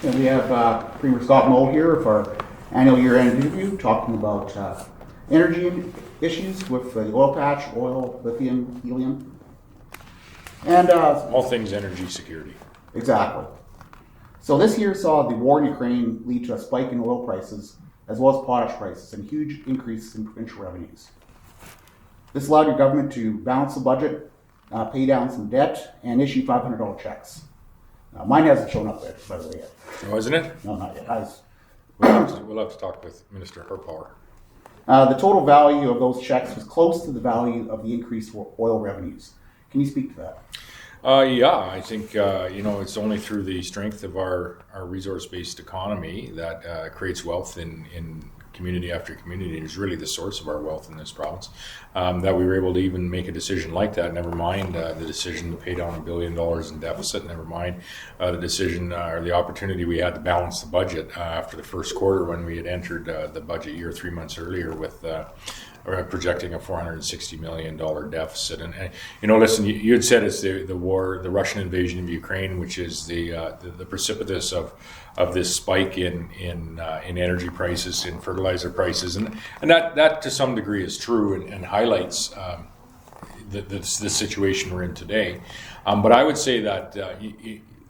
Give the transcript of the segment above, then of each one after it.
And we have Premier Scott Moe here for our annual year-end interview, talking about energy issues with the oil patch, oil, lithium, helium, and all things energy security. Exactly. So this year saw the war in Ukraine lead to a spike in oil prices, as well as potash prices, and huge increases in provincial revenues. This allowed your government to balance the budget, pay down some debt, and issue $500 checks. Mine hasn't shown up yet, by the way, yet. Oh, isn't it? No, not yet. We'll have to talk with Minister Herpower. The total value of those checks was close to the value of the increased oil revenues. Can you speak to that? Yeah, I think it's only through the strength of our resource-based economy that creates wealth in community after community. It is really the source of our wealth in this province, that we were able to even make a decision like that. Never mind the decision to pay down $1 billion in deficit. Never mind the decision or the opportunity we had to balance the budget after the first quarter when we had entered the budget year 3 months earlier with projecting a $460 million deficit. And listen, you had said it's the war, the Russian invasion of Ukraine, which is the precipitous of this spike in energy prices, in fertilizer prices, and that to some degree is true and highlights the situation we're in today. But I would say that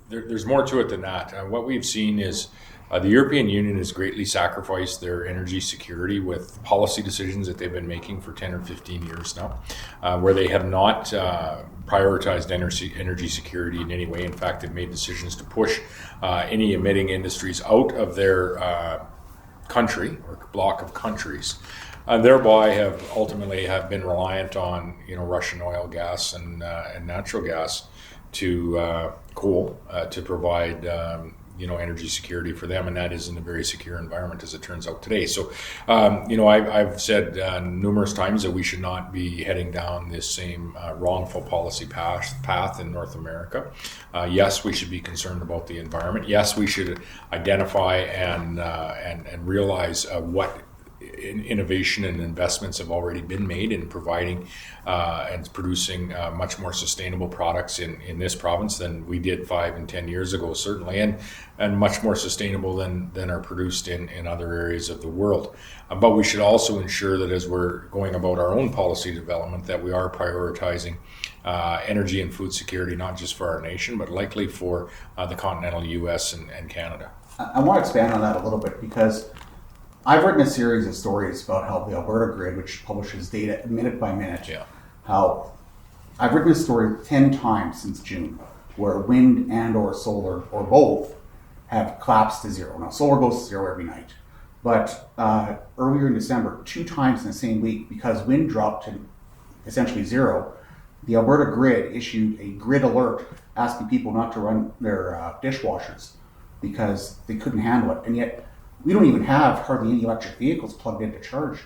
there's more to it than that. What we've seen is the European Union has greatly sacrificed their energy security with policy decisions that they've been making for 10 or 15 years now, where they have not prioritized energy security in any way. In fact, they've made decisions to push any emitting industries out of their country or block of countries, thereby have ultimately been reliant on Russian oil, gas, and natural gas to coal to provide energy security for them, and that isn't a very secure environment as it turns out today. So, I've said numerous times that we should not be heading down this same wrongful policy path in North America. Yes, we should be concerned about the environment. Yes, we should identify and realize what innovation and investments have already been made in providing and producing much more sustainable products in this province than we did 5 and 10 years ago, certainly, and much more sustainable than are produced in other areas of the world. But we should also ensure that as we're going about our own policy development, that we are prioritizing energy and food security, not just for our nation, but likely for the continental U.S. and Canada. I want to expand on that a little bit, because I've written a series of stories about how the Alberta Grid, which publishes data minute by minute, how I've written this story 10 times since June, where wind and or solar, or both, have collapsed to zero. Now, solar goes to zero every night, but earlier in December, 2 times in the same week, because wind dropped to essentially zero, the Alberta Grid issued a grid alert asking people not to run their dishwashers because they couldn't handle it. And yet, we don't even have hardly any electric vehicles plugged in to charge.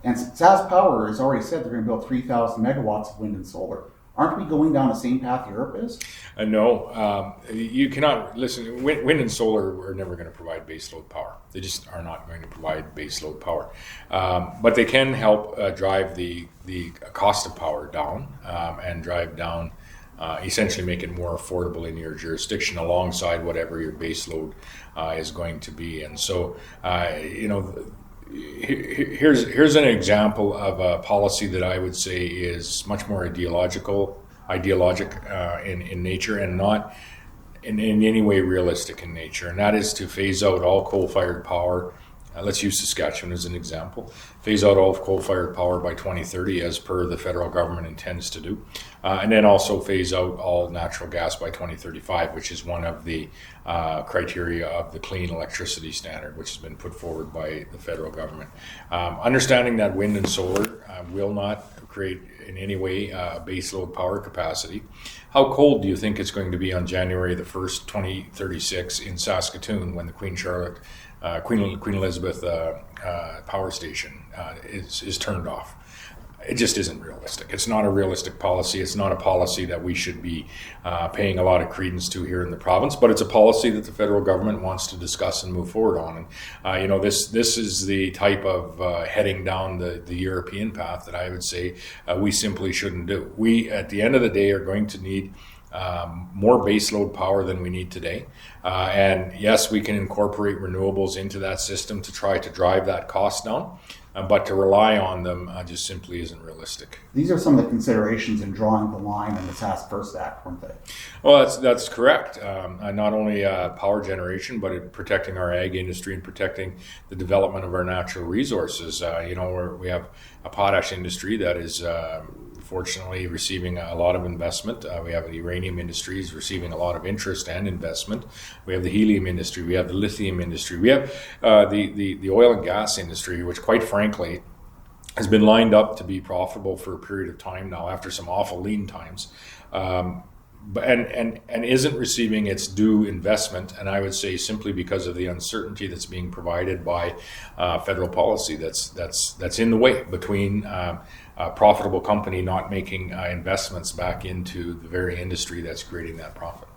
And Sask Power has already said they're going to build 3,000 megawatts of wind and solar. Aren't we going down the same path Europe is? No, you cannot. Listen, wind and solar are never going to provide baseload power. They just are not going to provide baseload power. But they can help drive the cost of power down and drive down, essentially make it more affordable in your jurisdiction alongside whatever your baseload is going to be. And so, here's an example of a policy that I would say is much more ideologic in nature, and not in any way realistic in nature, and that is to phase out all coal-fired power. Let's use Saskatchewan as an example. Phase out all coal-fired power by 2030, as per the federal government intends to do. And then also phase out all natural gas by 2035, which is one of the criteria of the Clean Electricity Standard, which has been put forward by the federal government. Understanding that wind and solar will not create in any way baseload power capacity. How cold do you think it's going to be on January the 1st, 2036 in Saskatoon when the Queen Elizabeth power station is turned off? It just isn't realistic. It's not a realistic policy. It's not a policy that we should be paying a lot of credence to here in the province, but it's a policy that the federal government wants to discuss and move forward on. And this is the type of heading down the European path that I would say we simply shouldn't do. We, at the end of the day, are going to need more baseload power than we need today. And yes, we can incorporate renewables into that system to try to drive that cost down, but to rely on them just simply isn't realistic. These are some of the considerations in drawing the line in the Sask First Act, weren't they? Well, that's correct. Not only power generation, but protecting our ag industry and protecting the development of our natural resources. We have a potash industry that is fortunately receiving a lot of investment. We have the uranium industry is receiving a lot of interest and investment. We have the helium industry. We have the lithium industry. We have the oil and gas industry, which quite frankly has been lined up to be profitable for a period of time now after some awful lean times. And isn't receiving its due investment, and I would say simply because of the uncertainty that's being provided by federal policy that's in the way between a profitable company not making investments back into the very industry that's creating that profit.